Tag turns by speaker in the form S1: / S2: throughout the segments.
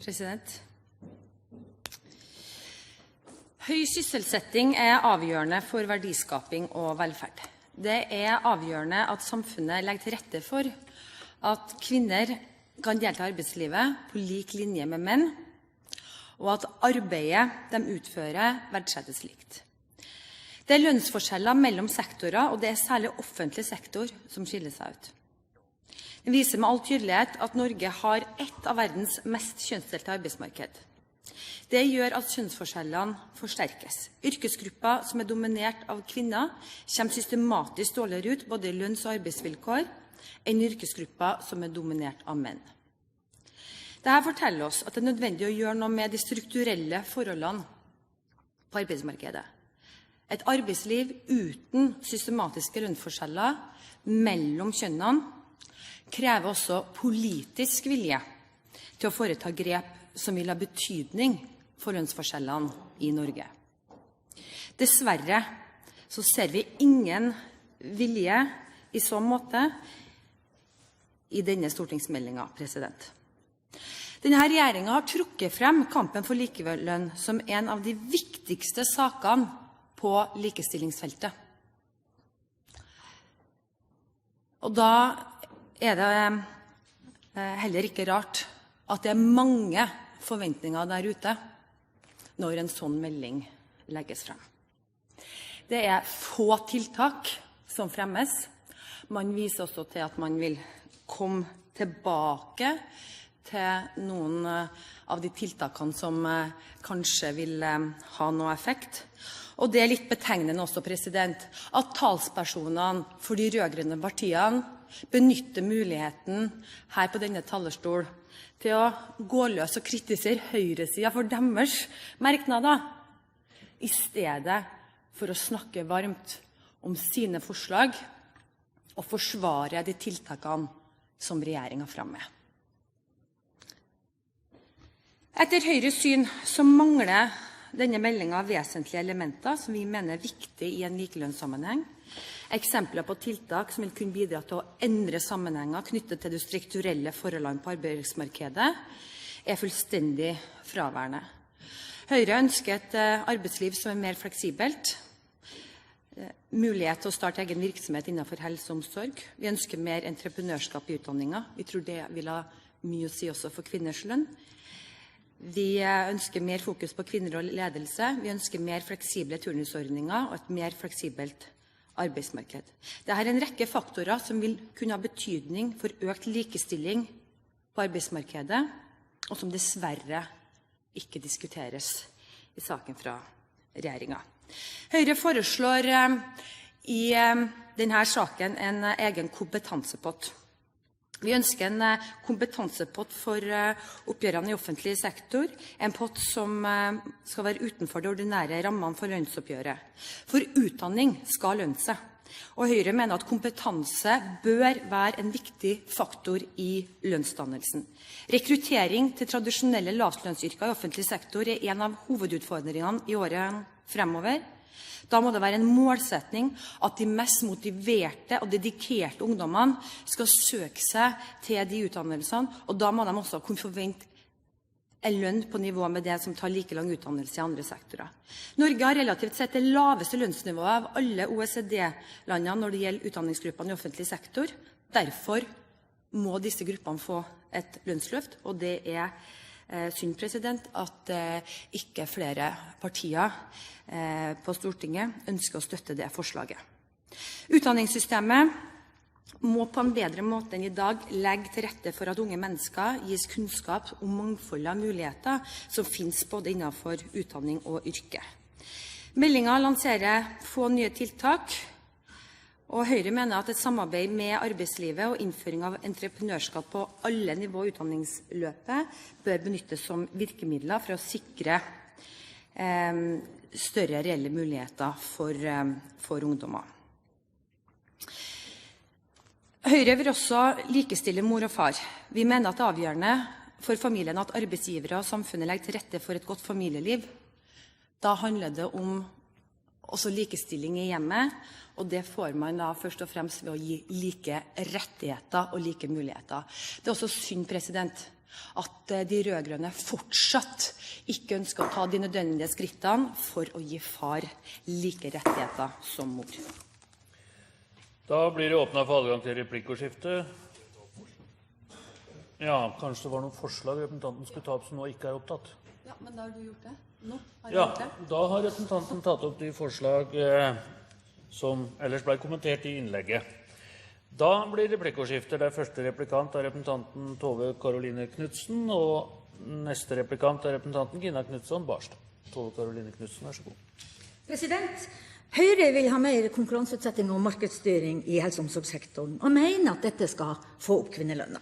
S1: President. Høy sysselsetting avgjørende for verdiskaping og velferd. Det avgjørende at samfunnet legger til rette for at kvinner kan delta i arbeidslivet på lik linje med menn, og at arbeidet de utfører verdsettes likt. Det lønnsforskjeller mellom sektorer, og det særlig offentlig sektor som skiller seg ut. Det viser med all tydelighet at Norge har et av verdens mest kjønnsdelte arbeidsmarked. Det gjør at kjønnsforskjellene forsterkes. Yrkesgrupper som dominert av kvinner kommer systematisk dårligere ut både i lønns- og arbeidsvilkår enn yrkesgrupper som dominert av menn. Dette forteller oss at det nødvendig å gjøre noe med de strukturelle forholdene på arbeidsmarkedet. Et arbeidsliv uten systematiske lønnsforskjeller mellom kjønnene krever også politisk vilje til å foreta grep som vil ha betydning for lønnsforskjellene i Norge. Dessverre så ser vi ingen vilje i så måte i denne stortingsmeldingen. Denne regjeringen har trukket frem kampen for likelønn som en av de viktigste sakene på likestillingsfeltet. Og da det heller ikke rart at det mange forventninger der ute når en sånn melding legges frem. Det få tiltak som fremmes. Man viser også til at man vil komme tilbake til noen av de tiltakene som kanskje vil ha noe effekt. Og det litt betegnende også, at talspersonene for de rødgrønne partiene benytter muligheten her på denne talerstol til å gå løs og kritisere høyresiden for deres merknader, i stedet for å snakke varmt om sine forslag og forsvare de tiltakene som regjeringen fremmer. Etter Høyres syn så mangler denne meldingen vesentlige elementer som vi mener viktige i en likelønnssammenheng. Eksempler på tiltak som vil kunne bidra til å endre sammenhenger knyttet til de strukturelle forholdene på arbeidsmarkedet fullstendig fraværende. Høyre ønsker et arbeidsliv som mer fleksibelt, mulighet til å starte egen virksomhet innenfor helse og omsorg. Vi ønsker mer entreprenørskap i utdanningen. Vi tror det vil ha mye å si også for kvinners lønn. Vi ønsker mer fokus på kvinner og ledelse. Vi ønsker mer fleksible turnusordninger og et mer fleksibelt arbeidsmarked. Dette en rekke faktorer som vil kunne ha betydning for økt likestilling på arbeidsmarkedet, og som dessverre ikke diskuteres i saken fra regjeringen. Høyre foreslår i denne saken en egen kompetansepott. Vi ønsker en kompetansepott for oppgjørene i offentlig sektor, en pott som skal være utenfor de ordinære rammene for lønnsoppgjøret. For utdanning skal lønne seg, og Høyre mener at kompetanse bør være en viktig faktor i lønnsdannelsen. Rekruttering til tradisjonelle lavtlønnsyrker i offentlig sektor en av hovedutfordringene i året fremover. Da må det være en målsetning at de mest motiverte og dedikerte ungdommene skal søke seg til de utdannelsene, og da må de også kunne forvente en lønn på nivå med det som tar like lang utdannelse i andre sektorer. Norge har relativt sett det laveste lønnsnivået av alle OECD-landene når det gjelder utdanningsgruppene i offentlig sektor. Derfor må disse gruppene få et lønnsløft, og det synd at ikke flere partier på Stortinget ønsker å støtte det forslaget. Utdanningssystemet må på en bedre måte enn i dag legge til rette for at unge mennesker gis kunnskap om mangfoldet av muligheter som finnes både innenfor utdanning og yrke. Meldingen lanserer få nye tiltak, og Høyre mener at et samarbeid med arbeidslivet og innføring av entreprenørskap på alle nivå i utdanningsløpet bør benyttes som virkemidler for å sikre større reelle muligheter for ungdommer. Høyre vil også likestille mor og far. Vi mener at det avgjørende for familien at arbeidsgivere og samfunnet legger til rette for et godt familieliv. Da handler det om også likestilling i hjemmet, og det får man da først og fremst ved å gi like rettigheter og like muligheter. Det også synd at de rødgrønne fortsatt ikke ønsker å ta de nødvendige skrittene for å gi far like rettigheter som mor.
S2: Da blir det åpnet for adgang til replikkordskifte. Ja, kanskje det var noen forslag representanten skulle ta opp som nå ikke opptatt.
S1: Ja, men da har du gjort det. Nå har
S2: jeg gjort det. Da har representanten tatt opp de forslag som ellers ble kommentert i innlegget. Da blir det replikkordskifte. Det første replikant representanten Tove Karoline Knudsen, og neste replikant representanten Gina Knudsen Barstad. Tove Karoline Knudsen, vær så god.
S3: President, Høyre vil ha mer konkurranseutsetting og markedsstyring i helse- og omsorgssektoren, og mener at dette skal få opp kvinnelønna.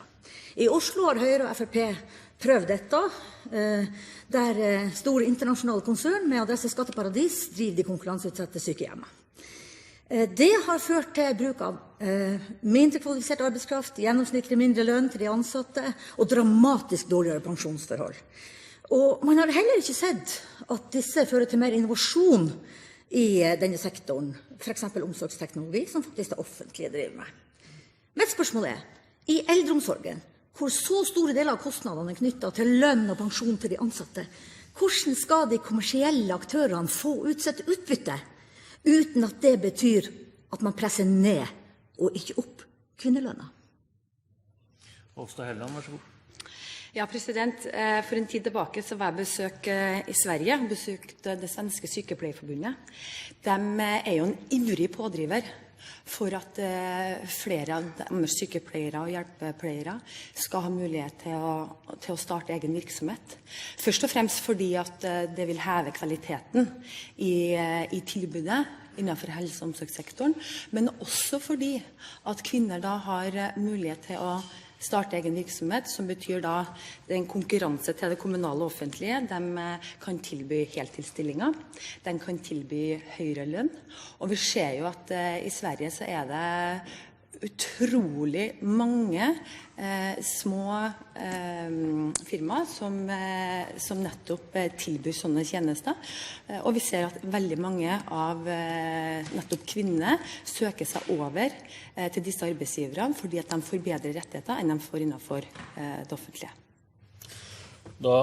S3: I Oslo har Høyre og FrP prøvd dette, der store internasjonale konsern med adresse skatteparadis driver de konkurranseutsatte sykehjemmene. Det har ført til bruk av mindre kvalifisert arbeidskraft, gjennomsnittlig mindre lønn til de ansatte og dramatisk dårligere pensjonsforhold. Og man har heller ikke sett at disse fører til mer innovasjon i denne sektoren, for eksempel omsorgsteknologi, som faktisk det offentlige driver med. Mitt spørsmål i eldreomsorgen, hvor så store deler av kostnadene knyttet til lønn og pensjon til de ansatte, hvordan skal de kommersielle aktørene få ut sitt utbytte, uten at det betyr at man presser ned og ikke opp kvinnelønna?
S2: Hofstad Helland, vær så god.
S1: Ja, president. For en tid tilbake så var jeg besøk i Sverige, besøkte det svenske sykepleierforbundet. De jo en ivrig pådriver for at flere av deres sykepleiere og hjelpepleiere skal ha mulighet til å starte egen virksomhet. Først og fremst fordi at det vil heve kvaliteten i tilbudet innenfor helse- og omsorgssektoren, men også fordi at kvinner da har mulighet til å starte egen virksomhet, som betyr da en konkurranse til det kommunale og offentlige. De kan tilby heltidsstillinger, de kan tilby høyere lønn, og vi ser jo at i Sverige så det utrolig mange små firmaer som nettopp tilbyr sånne tjenester, og vi ser at veldig mange av nettopp kvinner søker seg over til disse arbeidsgiverne fordi at de får bedre rettigheter enn de får innenfor det offentlige.
S2: Da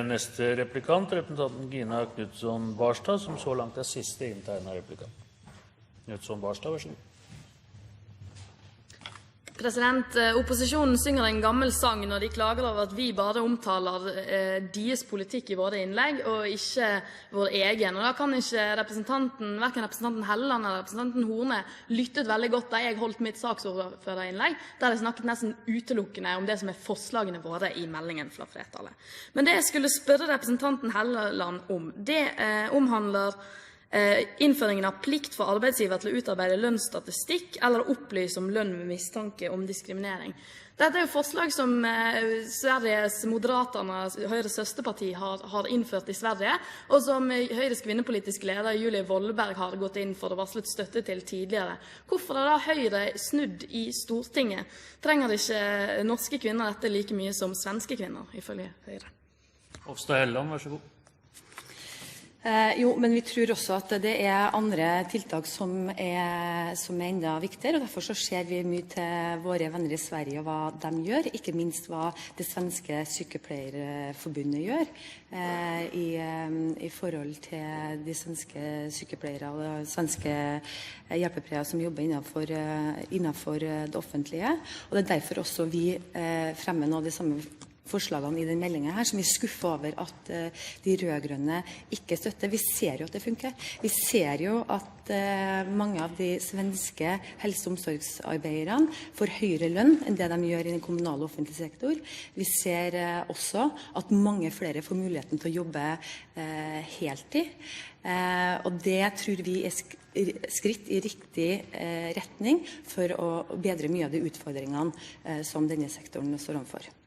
S2: neste replikant representanten Gina Knudsen Barstad, som så langt siste inntegnet replikant. Knudsen Barstad, vær så god.
S4: Opposisjonen synger en gammel sang når de klager over at vi bare omtaler deres politikk i våre innlegg, og ikke vår egen. Og da kan ikke hverken representanten Helleland eller representanten Horne lyttet veldig godt da jeg holdt mitt saksordførerinnlegg, der jeg snakket nesten utelukkende om det som forslagene våre i meldingen fra flertallet. Men det jeg skulle spørre representanten Helleland om, det omhandler innføringen av plikt for arbeidsgiver til å utarbeide lønnsstatistikk eller opplyse om lønn med mistanke om diskriminering. Dette jo forslag som Sveriges Moderaterna, Høyres søsterparti, har innført i Sverige, og som Høyres kvinnepolitiske leder Julie Wollberg har gått inn for og varslet støtte til tidligere. Hvorfor da Høyre snudd i Stortinget? Trenger ikke norske kvinner dette like mye som svenske kvinner, ifølge Høyre?
S2: Hofstad Helland, vær så god.
S1: Jo, men vi tror også at det andre tiltak som enda viktigere, og derfor så ser vi mye til våre venner i Sverige og hva de gjør, ikke minst hva det svenske sykepleierforbundet gjør i forhold til de svenske sykepleiere og svenske hjelpepleiere som jobber innenfor det offentlige. Og det derfor også vi fremmer nå de samme forslagene i den meldingen her, som vi skuffer over at de rødgrønne ikke støtter. Vi ser jo at det funker. Vi ser jo at mange av de svenske helse- og omsorgsarbeiderne får høyere lønn enn det de gjør i den kommunale og offentlige sektor. Vi ser også at mange flere får muligheten til å jobbe heltid. Og det tror vi skritt i riktig retning for å bedre mye av de utfordringene som denne sektoren står overfor.